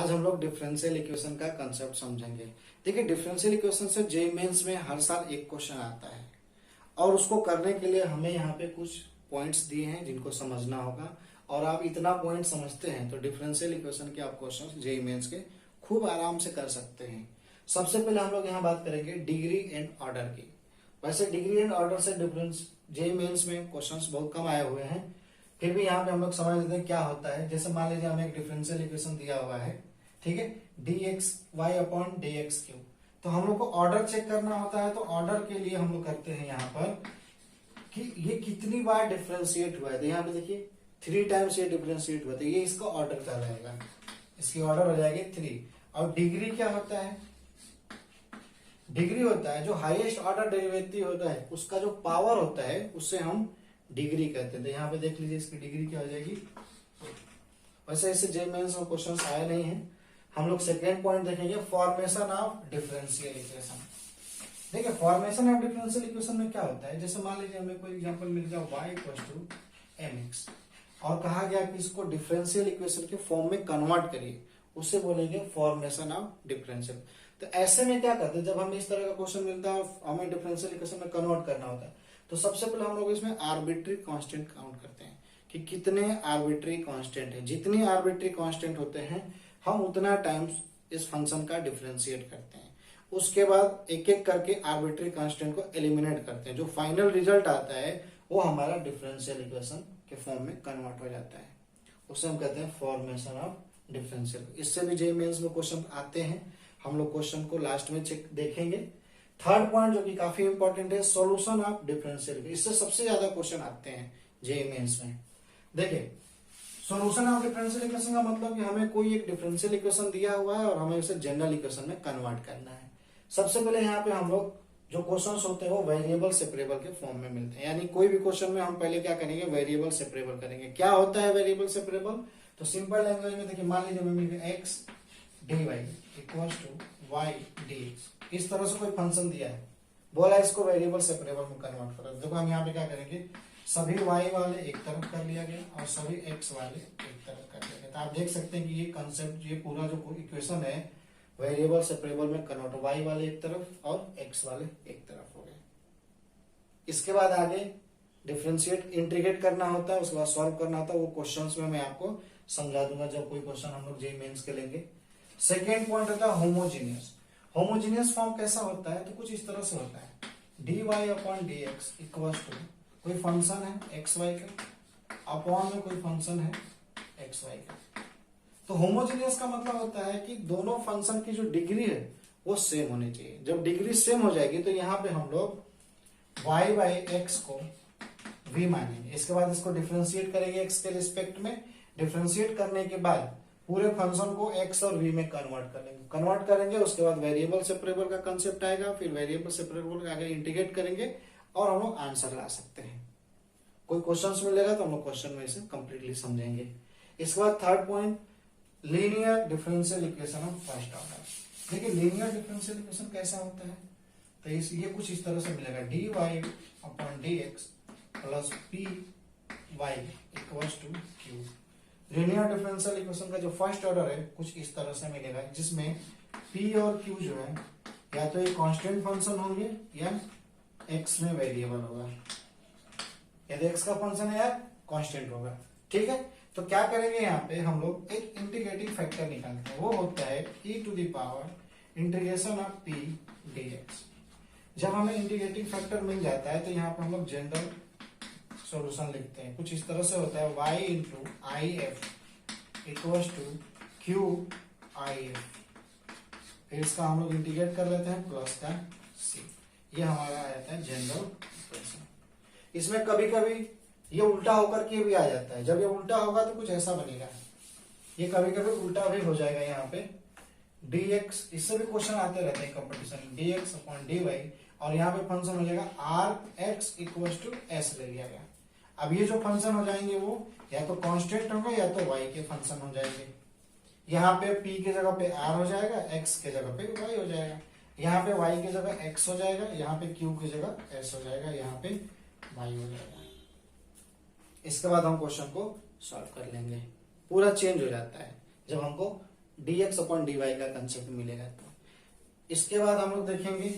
आज हम लोग डिफरेंशियल इक्वेशन का कंसेप्ट समझेंगे। देखिए, डिफरेंशियल इक्वेशन से जेईई मेंस में हर साल एक क्वेश्चन आता है और उसको करने के लिए हमें यहाँ पे कुछ पॉइंट्स दिए हैं जिनको समझना होगा। और आप इतना पॉइंट समझते हैं तो डिफरेंशियल इक्वेशन के आप क्वेश्चन जेईई मेंस के खूब आराम से कर सकते हैं। सबसे पहले हम लोग यहाँ बात करेंगे डिग्री एंड ऑर्डर की। वैसे डिग्री एंड ऑर्डर से डिफरेंस जेईई मेंस में क्वेश्चंस बहुत कम आए हुए हैं, फिर भी यहाँ पे हम लोग समझ लेते हैं क्या होता है। जैसे मान लीजिए हमें एक डिफरेंशियल इक्वेशन दिया हुआ है, ठीक है, dxy अपॉन dx क्यूब। तो हम लोग को ऑर्डर चेक करना होता है। तो ऑर्डर के लिए हम लोग करते हैं यहाँ पर कि ये कितनी बार डिफरेंशिएट हुआ है। तो यहाँ पे देखिए 3 टाइम्स ये डिफरेंशिएट हुआ, तो ये इसका ऑर्डर क्या रहेगा, इसकी ऑर्डर हो जाएगी 3। और डिग्री क्या होता है, डिग्री होता है जो हाईएस्ट ऑर्डर डेरिवेटिव होता है उसका जो पावर होता है उससे हम डिग्री कहते हैं। तो यहाँ पे देख लीजिए इसकी डिग्री क्या हो जाएगी। वैसे इससे जेईई मेंस में क्वेश्चन आए नहीं है। हम लोग सेकेंड पॉइंट देखेंगे, फॉर्मेशन ऑफ डिफरेंशियल इक्वेशन। देखिए, फॉर्मेशन ऑफ डिफरेंशियल इक्वेशन में क्या होता है, जैसे मान लीजिए हमें कोई एग्जांपल मिल गया y = mx और कहा गया कि इसको डिफरेंशियल इक्वेशन के फॉर्म में कन्वर्ट करिए, उससे बोलेंगे फॉर्मेशन ऑफ डिफरेंशियल। तो ऐसे में क्या करते हैं, जब हमें इस तरह का क्वेश्चन मिलता है हमें डिफरेंशियल इक्वेशन में कन्वर्ट करना होता है, तो सबसे पहले हम लोग इसमें आर्बिट्री कांस्टेंट काउंट करते हैं कि कितने आर्बिट्री कांस्टेंट है। जितनी आर्बिट्री कांस्टेंट होते हैं हम उतना टाइम्स इस फंक्शन का डिफरेंशिएट करते हैं। उसके बाद एक एक करके आर्बिट्री कांस्टेंट को एलिमिनेट करते हैं। जो फाइनल रिजल्ट आता है वो हमारा डिफरेंशियल इक्वेशन के फॉर्म में कन्वर्ट हो जाता है, उसे हम कहते हैं फॉर्मेशन ऑफ डिफरेंशियल। इससे भी जेईई मेंस में क्वेश्चन आते हैं, हम लोग क्वेश्चन को लास्ट में चेक देखेंगे। थर्ड पॉइंट जो कि काफी इंपॉर्टेंट है, सॉल्यूशन ऑफ डिफरेंशियल। इससे सबसे ज्यादा क्वेश्चन आते हैं जेईई मेंस में। देखिए, सॉल्यूशन ऑफ डिफरेंशियल इक्वेशन का मतलब कि हमें कोई एक डिफरेंशियल इक्वेशन दिया हुआ है और हमें उसे जनरल इक्वेशन में कन्वर्ट करना है। सबसे पहले यहाँ पे हम लोग जो क्वेश्चंस होते हैं वो वेरिएबल सेपरेबल के फॉर्म में मिलते हैं। यानी कोई भी क्वेश्चन में हम पहले क्या करेंगे, वेरिएबल सेपरेबल करेंगे। क्या होता है वेरिएबल सेपरेबल, तो सिंपल लैंग्वेज में देखिए, मान लीजिए हमें मिल गया x dy equals to y dx। इस तरह से कोई फंक्शन दिया है, बोला इसको वेरिएबल सेपरेबल में कन्वर्ट करो। देखो हम यहाँ पे क्या करेंगे, सभी y वाले एक तरफ कर लिया गया और सभी x वाले एक तरफ कर लिया गया। तो आप देख सकते हैं कि ये कंसेप्ट, ये पूरा जो इक्वेशन है वेरिएबल सेपरेबल में कन्वर्ट, y वाले एक तरफ और x वाले एक तरफ हो गए। इसके बाद आगे डिफरेंशिएट इंटीग्रेट करना होता है, उसके बाद सॉल्व करना होता है। वो क्वेश्चंस में मैं आपको समझा दूंगा जब कोई क्वेश्चन हम लोग जेईई मेंस के लेंगे। सेकेंड पॉइंट होता है होमोजीनियस। होमोजीनियस फॉर्म कैसा होता है, तो कुछ इस तरह से होता है, dy upon dx equal to कोई फंक्शन है xy का अपॉन में कोई फंक्शन है xy का। तो होमोजीनियस का मतलब होता है कि दोनों फंक्शन की जो डिग्री है वो सेम होनी चाहिए। जब डिग्री सेम हो जाएगी तो यहाँ पे हम लोग y बाई x को v मानेंगे। इसके बाद इसको डिफरेंशिएट करेंगे x के रिस्पेक्ट में। डिफरेंशिएट करने के बाद पूरे फंक्शन को x और v में कन्वर्ट करेंगे। उसके बाद वेरिएबल सेपरेबल का कंसेप्ट आएगा, फिर वेरिएबल सेपरेबल का आगे इंटीग्रेट करेंगे और हम लोग आंसर ला सकते हैं। कोई क्वेश्चन मिलेगा तो हम लोग क्वेश्चन में इसे कंप्लीटली समझेंगे। इसके बाद third point, linear differential equation of first order. देखिए, लीनियर डिफरेंशियल इक्वेशन कैसा होता है, तो ये कुछ इस तरह से मिलेगा, dy upon dx plus py equals to q। Linear differential equation का जो फर्स्ट ऑर्डर है कुछ इस तरह से मिलेगा, जिसमें p और q जो है या तो एक कांस्टेंट फंक्शन होंगे या x में वेरिएबल होगा। यदि x का फंक्शन है या कांस्टेंट होगा, ठीक है। तो क्या करेंगे, यहाँ पे हम लोग एक इंटीग्रेटिंग फैक्टर निकालते हैं, वो होता है e to the power integration of p dx। जब हमें इंटीग्रेटिंग फैक्टर मिल जाता है तो यहाँ पे हम लोग जनरल सॉल्यूशन लिखते हैं। कुछ इस तरह से होता है, y into I F equals to Q I F. फिर इसका हम लोग इंटीग्रेट कर लेते हैं प्लस का c। ये हमारा आ जाता है जनरल इक्वेशन। इसमें कभी कभी ये उल्टा होकर के भी आ जाता है। जब ये उल्टा होगा तो कुछ ऐसा बनेगा, ये कभी कभी उल्टा भी हो जाएगा। यहाँ पे dx, इससे भी क्वेश्चन आते रहते हैं कंपटीशन, dx अपॉन dy और यहाँ पे फंक्शन हो जाएगा rx इक्वल्स टू s ले लिया गया। अब ये जो फंक्शन हो जाएंगे वो या तो कांस्टेंट होंगे या तो y के फंक्शन हो जाएंगे। यहाँ पे p की जगह पे r हो जाएगा, x के जगह पे y हो जाएगा, यहाँ पे y की जगह x हो जाएगा, यहाँ पे q की जगह s हो जाएगा, यहाँ पे y हो जाएगा। इसके बाद हम क्वेश्चन को सॉल्व कर लेंगे। पूरा चेंज हो जाता है जब हमको dx अपॉन dy का कंसेप्ट मिलेगा। तो इसके बाद हम लोग देखेंगे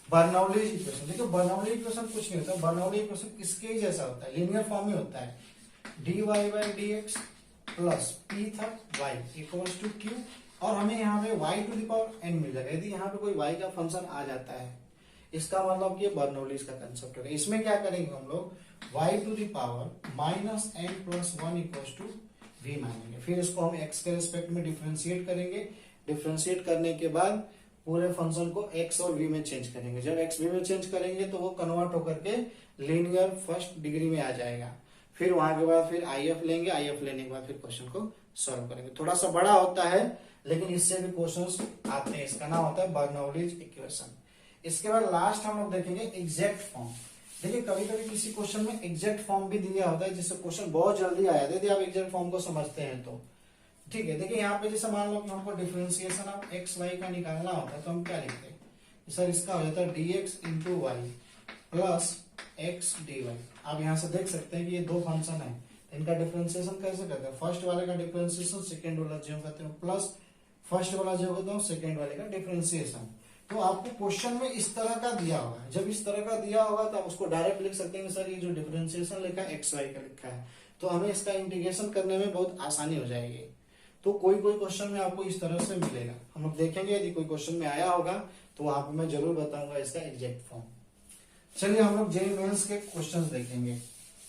बर्नौली इक्वेशन। देखो बर्नौली इक्वेशन कुछ नहीं होता, बर्नौली इक्वेशन इसके ही जैसा होता है, लीनियर फॉर्म में होता है। dy by dx plus P था y इक्वल्स टू q, और हमें यहाँ पे y to the power n मिल जाएगा। यदि यहाँ पे कोई y का फंक्शन आ जाता है, इसका मतलब कि बर्नौली का कंसेप्ट होगा। इसमें क्या करेंगे हम लोग, y to the power minus n plus one equals to v मानेंगे, फिर इसको हम x के रिस्पेक्ट में डिफरेंशिएट करेंगे। डिफरेंशिएट करने के बाद पूरे फंक्शन को x और v में चेंज करेंगे। जब x v में चेंज करेंगे तो वो कन्वर्ट होकर के लीनियर फर्स्ट डिग्री में आ जाएगा। फिर वहां के बाद फिर IF लेंगे, IF लेने के बाद फिर क्वेश्चन को सॉल्व करेंगे। थोड़ा सा बड़ा होता है लेकिन इससे भी क्वेश्चंस आते हैं। इसका नाम होता है बर्नौलीज इक्वेशन। इसके बाद लास्ट हम लोग देखेंगे एग्जैक्ट फॉर्म। देखिए कभी कभी किसी क्वेश्चन में एग्जैक्ट फॉर्म भी दिया होता है जिससे क्वेश्चन बहुत जल्दी आ जाता है, यदि आप एग्जैक्ट फॉर्म को समझते हैं तो। ठीक है, देखिए यहाँ पे जैसे मान लो कि हमको डिफरेंशिएशन ऑफ एक्स वाई का निकालना होता है तो हम क्या लिखते हैं सर, इसका हो जाता है dx into Y plus X D Y. आप यहाँ से देख सकते हैं कि ये दो फंक्शन है, इनका डिफरेंशिएशन कैसे करते हैं। फर्स्ट वाले का डिफरेंशिएशन सेकंड वाला जो करते हैं प्लस फर्स्ट वाला जो होता है सेकंड वाले का डिफरेंशिएशन। तो आपको क्वेश्चन में इस तरह का दिया होगा, जब इस तरह का दिया होगा तो आप उसको डायरेक्ट लिख सकते हैं सर ये जो डिफरेंशिएशन लिखा है एक्स वाई का लिखा है, तो हमें इसका इंटीग्रेशन करने में बहुत आसानी हो जाएगी। तो कोई कोई क्वेश्चन में आपको इस तरह से मिलेगा, हम लोग देखेंगे। यदि कोई क्वेश्चन में आया होगा तो वहां पे मैं जरूर बताऊंगा इसका एग्जैक्ट फॉर्म। चलिए हम लोग जेईई मेंस के क्वेश्चंस देखेंगे।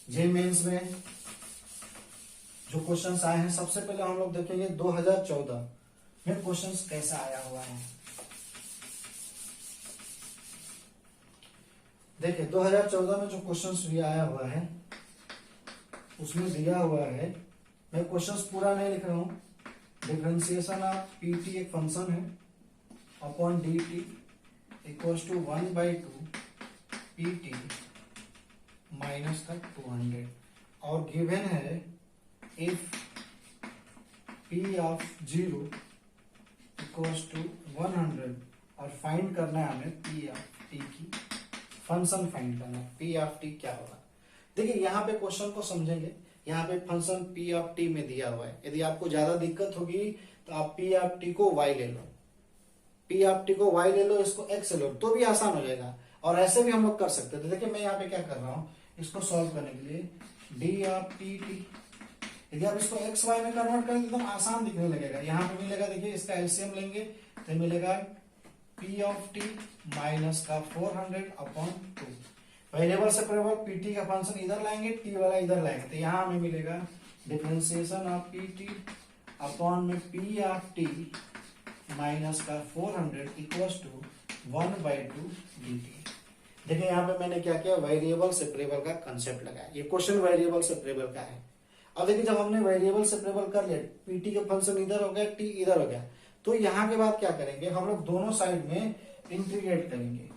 जेईई मेंस में जो क्वेश्चंस आए हैं, सबसे पहले हम लोग देखेंगे 2014 में क्वेश्चंस कैसा आया हुआ है। देखिए 2014 में जो क्वेश्चंस भी आया हुआ है उसमें दिया हुआ है, मैं क्वेश्चंस पूरा नहीं लिख रहा हूं। डिफरेंशिएशन ऑफ पीटी एक फंक्शन है upon D T equals to 1/2 PT minus का 200, और गिवन है if P of 0 equals to 100, और फाइंड करना है हमें पी ऑफ टी की फंक्शन फाइंड करना है, पी ऑफ टी क्या होगा। देखिए यहाँ पे क्वेश्चन को समझेंगे, यहाँ पे फंक्शन पी ऑफ टी में दिया हुआ है। यदि आपको ज्यादा दिक्कत होगी तो आप पी ऑफ टी को वाई ले लो, पी ऑफ टी को वाई ले लो, इसको एक्स ले लो, तो भी आसान हो जाएगा। और ऐसे भी हम लोग कर सकते हैं। तो देखिए मैं यहाँ पे क्या कर रहा हूँ, इसको सॉल्व करने के लिए डी ऑफ पी टी, यदि आप इसको एक्स वाई में कन्वर्ट करेंगे तो आसान दिखने लगेगा। यहाँ पे मिलेगा, देखिए इसका एलसीएम लेंगे तो मिलेगा पी ऑफ टी माइनस का 400 अपॉन 2। वेरिएबल से वेरिएबल पीटी का फंक्शन इधर लाएंगे, टी वाला इधर लाएंगे, तो यहाँ हमें मिलेगा डिफरेंशिएशन ऑफ पीटी अपॉन में पी ऑफ टी माइनस का 400 इक्वल्स टू 1/2 dt। देखिए यहाँ पे मैंने क्या किया, वेरिएबल सेपरेबल का कंसेप्ट लगाया। ये क्वेश्चन वेरिएबल सेपरेबल का है। अब देखिए जब हमने वेरिएबल सेपरेबल कर लिया, पीटी का फंक्शन इधर हो गया, टी इधर हो गया, तो यहाँ के बाद क्या करेंगे, हम लोग दोनों साइड में इंटीग्रेट करेंगे।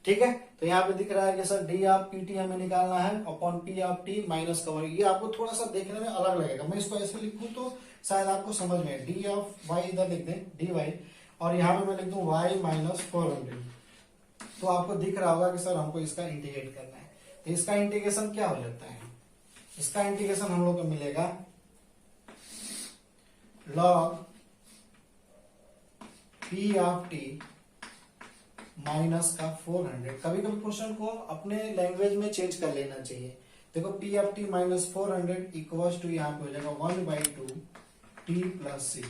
ठीक है, तो यहाँ पे दिख रहा है कि सर डी ऑफ पीटी हमें निकालना है upon P of T minus का वाई। ये आपको थोड़ा सा देखने में अलग लगेगा, मैं इसको ऐसे लिखूं तो शायद आपको समझ में, डी ऑफ वाई इधर लिख दें डी वाई, और यहाँ पे मैं लिख दूं वाई माइनस 400, तो आपको दिख रहा होगा कि सर हमको इसका इंटीग्रेट करना है। तो इसका इंटीग्रेशन क्या हो जाता है, इसका इंटीग्रेशन हम लोग को मिलेगा log P of T minus का 400। कभी कभी क्वेश्चन को अपने लैंग्वेज में चेंज कर लेना चाहिए। देखो P of T minus 400 equals to यहाँ पे हो जाएगा 1/2 T plus C,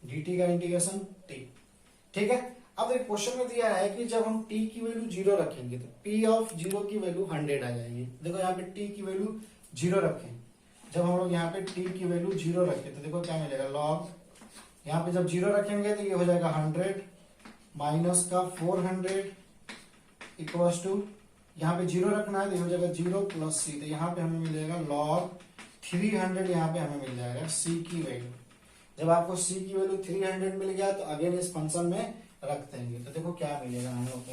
D T का इंटीग्रेशन टी। ठीक है, अब एक क्वेश्चन में दिया है कि जब हम t की वैल्यू 0 रखेंगे तो p ऑफ 0 की वैल्यू 100 आ जाएगी। देखो यहाँ पे t की वैल्यू 0 रखें, जब हम लोग यहाँ पे t की वैल्यू 0 रखें तो देखो क्या मिलेगा, लॉग यहाँ पे जब 0 रखेंगे तो ये हो जाएगा 100 माइनस का 400 इक्वल्स टू, यहाँ पे 0 रखना है तो ये हो जाएगा 0 प्लस सी, तो यहाँ पे हमें मिलेगा लॉग 300, यहाँ पे हमें मिल जाएगा c की वैल्यू। जब आपको c की वैल्यू 300 मिल गया तो अगेन इस फंक्शन में रख देंगे, तो देखो क्या मिलेगा हम लोग को,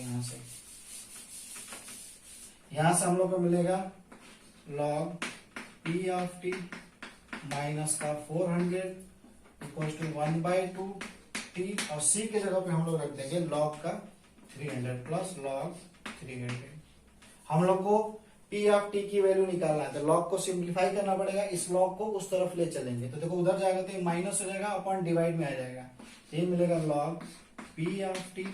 यहाँ से हम लोग को मिलेगा log p of t minus का 400 इक्वल्स टू 1/2 t, और c के जगह पे हम लोग रख देंगे लॉग का 300 प्लस लॉग 300। हम लोग को पी ऑफ टी की वैल्यू निकालना है तो लॉग को सिंप्लीफाई करना पड़ेगा, इस लॉग को उस तरफ ले चलेंगे तो देखो उधर जाएगा तो ये माइनस हो जाएगा, अपॉन डिवाइड में आ जाएगा, ये मिलेगा log P of T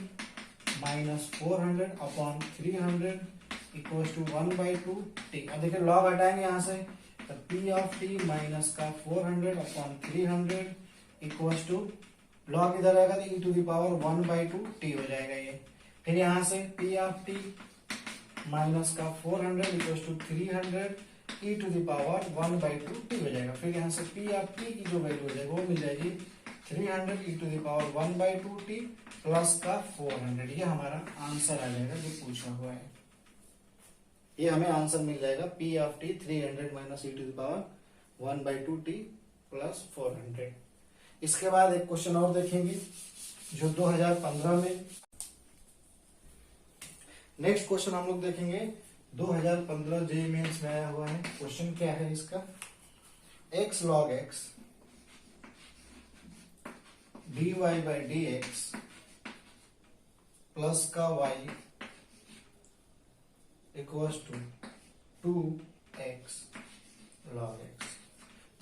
minus 400 upon 300 equal to 1/2 T. अब देखिए लॉग हटाएंगे यहाँ से तो पी ऑफ टी माइनस का 400 अपॉन 300 इक्वल टू लॉग इधर आएगा तो ई टू द पावर 1/2 टी हो जाएगा ये। फिर यहाँ से पी ऑफ टी माइनस का 400 equal to 300 E to the power 1/2 T हो जाएगा। फिर यहाँ से पी ऑफ टी की जो वैल्यू हो जाएगी वो मिल जाएगी 300 ई to the power 1/2 T plus का 400। ये हमारा आंसर आ जाएगा जो पूछा हुआ है, ये हमें आंसर मिल जाएगा P of T 300 minus E to the power 1/2 T plus 400। इसके बाद एक क्वेश्चन और देखेंगे जो 2015 में, नेक्स्ट क्वेश्चन हम लोग देखेंगे 2015 जेईई मेंस में आया हुआ है। क्वेश्चन क्या है इसका, x log x dy by dx plus का y equals to 2x log x।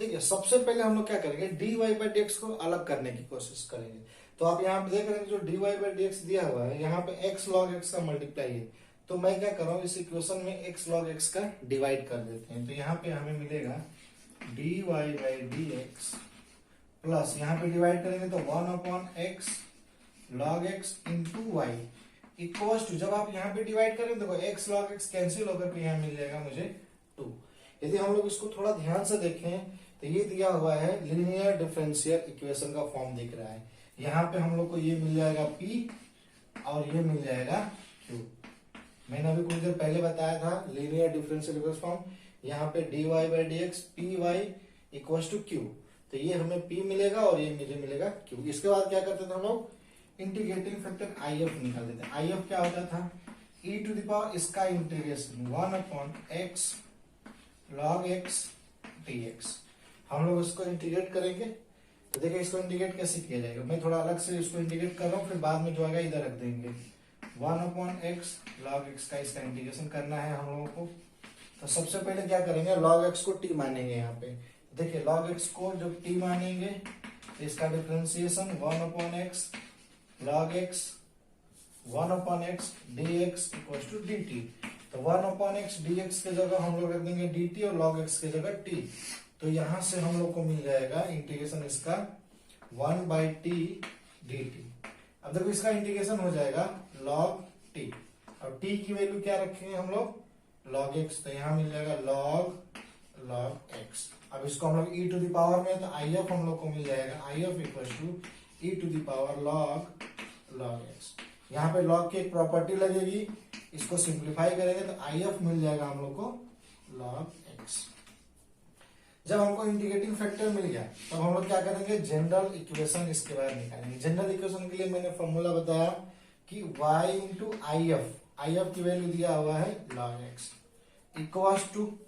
देखिए सबसे पहले हम लोग क्या करेंगे, dy by dx को अलग करने की कोशिश करेंगे। तो आप यहाँ पे देख रहे हैं जो dy by dx दिया हुआ है, यहाँ पे x log x का मल्टीप्लाई है, तो मैं क्या कर रहा हूँ इस इक्वेशन में x log x का डिवाइड कर देते हैं। तो यहाँ पे हमें मिलेगा dy by dx प्लस यहाँ पे डिवाइड करेंगे तो 1/x log x into Y equals to, जब आप यहाँ पे डिवाइड करेंगे देखो x log x कैंसिल होकर के यहाँ मिल जाएगा मुझे 2। यदि हम लोग इसको थोड़ा ध्यान से देखें तो ये दिया हुआ है लीनियर डिफरेंशियल इक्वेशन का फॉर्म दिख रहा है। यहाँ पे हम लोग को ये मिल जाएगा P और ये मिल जाएगा Q। मैंने अभी कुछ देर पहले बताया था लीनियर डिफरेंशियल इक्वेशन फॉर्म, यहाँ पे dy by dx py equals to Q, तो ये हमें P मिलेगा और ये मुझे मिलेगा Q। इसके बाद क्या करते थे हम लोग, इंटीग्रेटिंग फैक्टर IF निकाल देते हैं। IF क्या होता था, e टू द पावर इसका integration 1/x log x dx। हम लोग इसको इंटीग्रेट करेंगे तो देखिए इसको इंटीग्रेट कैसे किया जाएगा, मैं थोड़ा अलग से इसको इंटीग्रेट कर रहा हूँ, फिर बाद में जो आएगा इधर रख देंगे। 1/x log x का इसका इंटीग्रेशन करना है हम लोगों को। तो सबसे पहले क्या करेंगे, log x को t मानेंगे। यहाँ पे देखिए log x को जब t मानेंगे तो इसका differentiation 1/x log x 1/x dx equal to dt। तो 1/x dx के जगह हम लोग रख देंगे dt और log x के जगह t। तो यहां से हम लोग को मिल जाएगा इंटीग्रेशन इसका 1/t dt। अब देखो इसका इंटीग्रेशन हो जाएगा log t, और t की वैल्यू क्या रखेंगे हम लोग, log x, तो यहाँ मिल जाएगा log x। अब इसको हम लोग e टू द पावर में, तो if हम लोग को मिल जाएगा if equal to e to the power log x। यहाँ पे log की एक प्रॉपर्टी लगेगी, इसको सिंप्लीफाई करेंगे तो if मिल जाएगा हम लोग को log x। जब हमको इंटीग्रेटिंग फैक्टर मिल गया तब हम लोग क्या करेंगे, जनरल इक्वेशन इसके बाद निकालेंगे। जनरल इक्वेशन के लिए मैंने फॉर्मूला बताया कि y इंटू if की वैल्यू दिया हुआ है log x equals to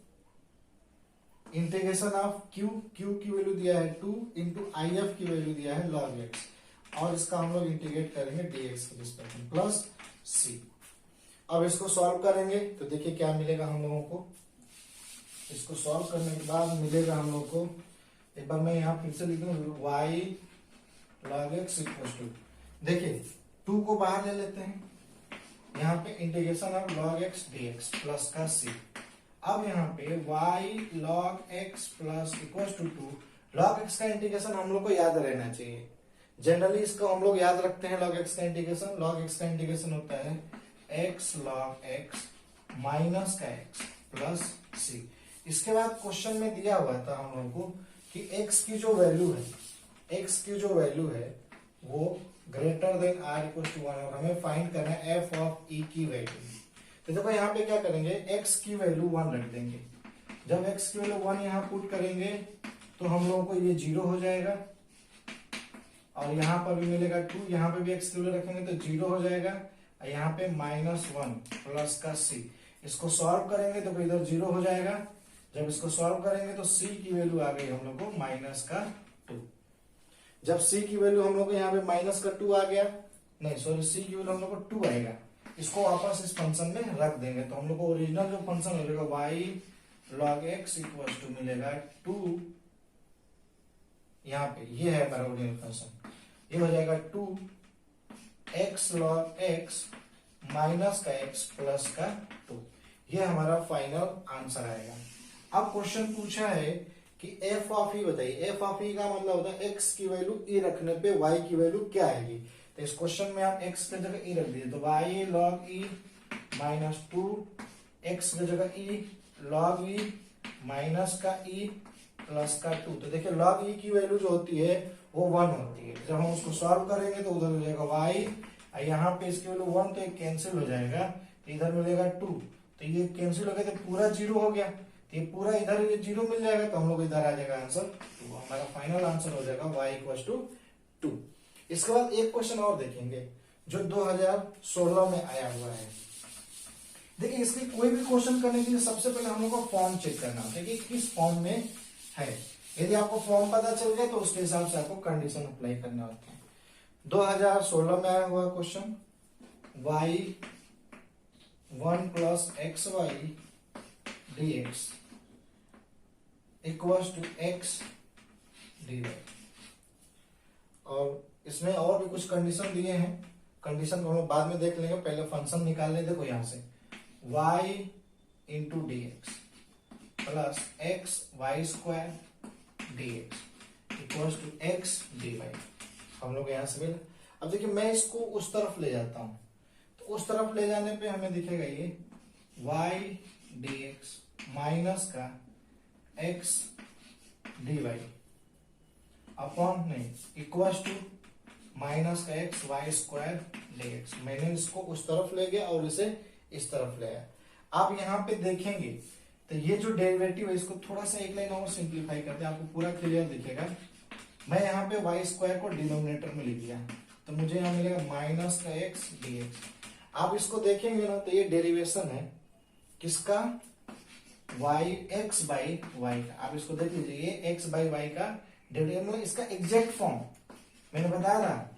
integration of q की वैल्यू दिया है 2 इंटू if की वैल्यू दिया है log x, और इसका हम लोग इंटीग्रेट करेंगे dx के रिस्पेक्ट में प्लस c। अब इसको सॉल्व करेंगे तो देखिए क्या मिलेगा हम लोगों को। इसको सॉल्व करने के बाद मिलेगा हम लोग को, एक बार मैं यहाँ फिर से लिख दूं y log x equal to, देखिए 2 को बाहर ले लेते हैं, यहाँ पे integration of log x dx plus का c। अब यहाँ पे y log x plus equal to 2, log x का इंटीग्रेशन हम लोग को याद रहना चाहिए। जनरली इसको हम लोग याद रखते हैं log x का इंटीग्रेशन। log x का इंटीग्रेशन होता है x log x माइनस का x प्लस c। इसके बाद क्वेश्चन में दिया हुआ था हम लोगों को कि x की जो वैल्यू है वो greater than r equal to 1, और हमें फाइंड करना है f ऑफ e की वैल्यू। तो देखो यहाँ पे क्या करेंगे, x की वैल्यू 1 रख देंगे। जब x की वैल्यू 1 यहाँ पुट करेंगे तो हम लोगों को ये 0 हो जाएगा, और यहाँ पर भी मिलेगा 2, यहाँ पे भी x की वैल्यू रखेंगे तो 0 हो जाएगा, और यहाँ पे -1 प्लस का c। इसको सॉल्व करेंगे तो इधर 0 हो जाएगा। जब इसको सॉल्व करेंगे तो c की वैल्यू आ गई हम लोग को -2। जब c की वैल्यू हम लोग को यहाँ पे -2 आ गया, नहीं सॉरी c की वैल्यू हम लोग को 2 आएगा, इसको वापस इस फंक्शन में रख देंगे तो हम लोग को ओरिजिनल जो फंक्शन मिलेगा y log x equal to मिलेगा 2, यहाँ पे ये है हमारा ओरिजिनल फंक्शन, ये हो जाएगा 2x log x माइनस का x प्लस का 2। ये हमारा फाइनल आंसर आएगा। अब क्वेश्चन पूछा है कि f ऑफ e बताइए। f ऑफ e का मतलब होता है x की वैल्यू e रखने पे y की वैल्यू क्या आएगी। तो इस क्वेश्चन में आप x की जगह e रख दीजिए तो y log e minus 2, x की जगह e log e माइनस का e प्लस का 2। तो देखिए log e की वैल्यू जो होती है वो 1 होती है। जब हम उसको सॉल्व करेंगे तो उधर हो जाएगा y, यहाँ पे इसकी वैल्यू 1 तो एक कैंसिल हो जाएगा, तो इधर मिलेगा 2, तो ये कैंसिल हो गया तो पूरा 0 हो गया, तो ये पूरा इधर ये 0 मिल जाएगा, तो हम लोग इधर आ जाएगा आंसर 2। हमारा फाइनल आंसर हो जाएगा y इक्वल टू 2। इसके बाद एक क्वेश्चन और देखेंगे जो 2016 में आया हुआ है। देखिए इसके कोई भी क्वेश्चन करने के लिए सबसे पहले हम लोग को फॉर्म चेक करना होता है कि किस फॉर्म में है। यदि आपको फॉर्म पता चल गया तो उसके हिसाब से आपको कंडीशन अप्लाई करना होता है। 2016 में आया हुआ question y 1 plus X Y D X equals to X D Y, और इसमें और भी कुछ कंडीशन दिए हैं। कंडीशन को हम लोग बाद में देख लेंगे, पहले फंक्शन निकाल लें। देखो यहां से y into D X plus X Y square D X equals to X D Y, हम लोग यहां से मिला। अब देखिए मैं इसको उस तरफ ले जाता हूं, तो उस तरफ ले जाने पे हमें दिखेगा ये y dx माइनस का x dy अपॉन नहीं इक्वल्स टू माइनस का x वाई स्क्वायर dx। मैंने इसको उस तरफ ले गया और इसे इस तरफ ले आया। आप यहाँ पे देखेंगे तो ये जो डेरिवेटिव है इसको थोड़ा सा एक लाइन और सिंप्लीफाई करते हैं, आपको पूरा क्लियर दिखेगा। मैं यहाँ पे वाई स्क्वायर को डिनोमिनेटर में लिख दिया तो मुझे यहाँ मिलेगा माइनस का एक्स डी एक्स। आप इसको देखेंगे ना तो ये डेरिवेशन है किसका, वाई एक्स बाई वाई का। आप इसको देख लीजिए, ये एक्स बाई वाई का डेरिवेशन, मतलब इसका एग्जैक्ट फॉर्म मैंने बताया था।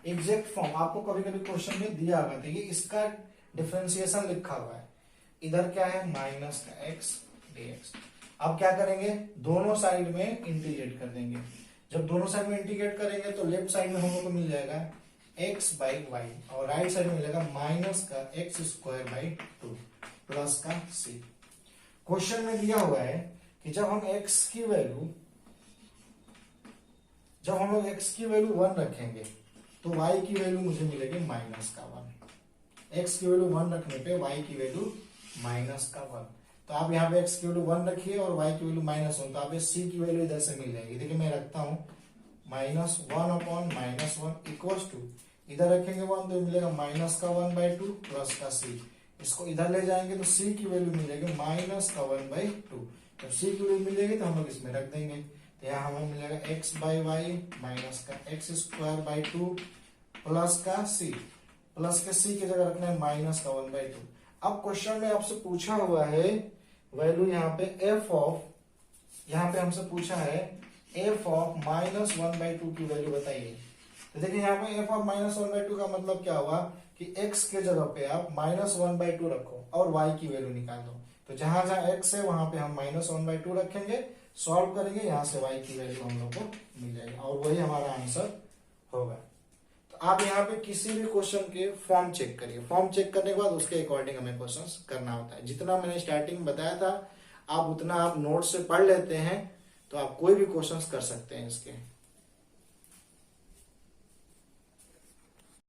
एग्जैक्ट फॉर्म आपको कभी कभी क्वेश्चन में दिया होगा, तो ये इसका डिफरेंशिएशन लिखा हुआ है। इधर क्या है माइनस का एक्स डी एक्स। अब क्या करेंगे, दोनों साइड में इंटीग्रेट कर देंगे। जब दोनों साइड में इंटीग्रेट करेंगे तो लेफ्ट साइड में हम लोग को मिल जाएगा x बाई वाई और राइट साइड में मिलेगा माइनस का एक्स स्क्वायर बाई 2 प्लस का c। क्वेश्चन में दिया हुआ है कि जब हम x की वैल्यू 1 रखेंगे तो y की वैल्यू मुझे मिलेगी माइनस का 1। x की वैल्यू 1 रखने पे y की वैल्यू माइनस का 1, तो आप यहाँ पे x की वैल्यू 1 रखिए और y की वैल्यू माइनस 1, तो आप c की वैल्यू इधर से मिल जाएगी। देखिए मैं रखता हूँ minus 1 upon minus 1 equals to, इधर रखेंगे 1 तो मिलेगा माइनस का 1 बाई 2 प्लस का c। इसको इधर ले जाएंगे तो c की वैल्यू मिलेगी माइनस का 1 बाई 2। जब c की वैल्यू मिलेगी तो हम लोग इसमें रख देंगे, तो यहाँ हमें मिलेगा x बाई वाई माइनस का एक्स स्क्वायर बाई 2 प्लस का c। प्लस के c की जगह रखना है माइनस का 1 बाई 2। अब क्वेश्चन में आपसे पूछा हुआ है वैल्यू यहाँ पे f ऑफ, यहाँ पे हमसे पूछा है f ऑफ माइनस 1 बाई 2 की वैल्यू बताइए। तो देखिए यहाँ पे f ऑफ माइनस 1 बाई 2 का मतलब क्या हुआ कि x के जगह पे आप माइनस 1 बाई 2 रखो और y की वैल्यू निकाल दो। तो जहां जहां x है वहां पे हम माइनस 1 बाई 2 रखेंगे, सॉल्व करेंगे, यहाँ से y की वैल्यू हम लोग को मिल जाएगी और वही हमारा आंसर होगा। तो आप यहाँ पे किसी भी क्वेश्चन के फॉर्म चेक करिए, फॉर्म चेक करने के बाद उसके अकॉर्डिंग हमें क्वेश्चंस करना होता है। जितना मैंने स्टार्टिंग बताया था आप उतना आप नोट से पढ़ लेते हैं तो आप कोई भी क्वेश्चंस कर सकते हैं इसके।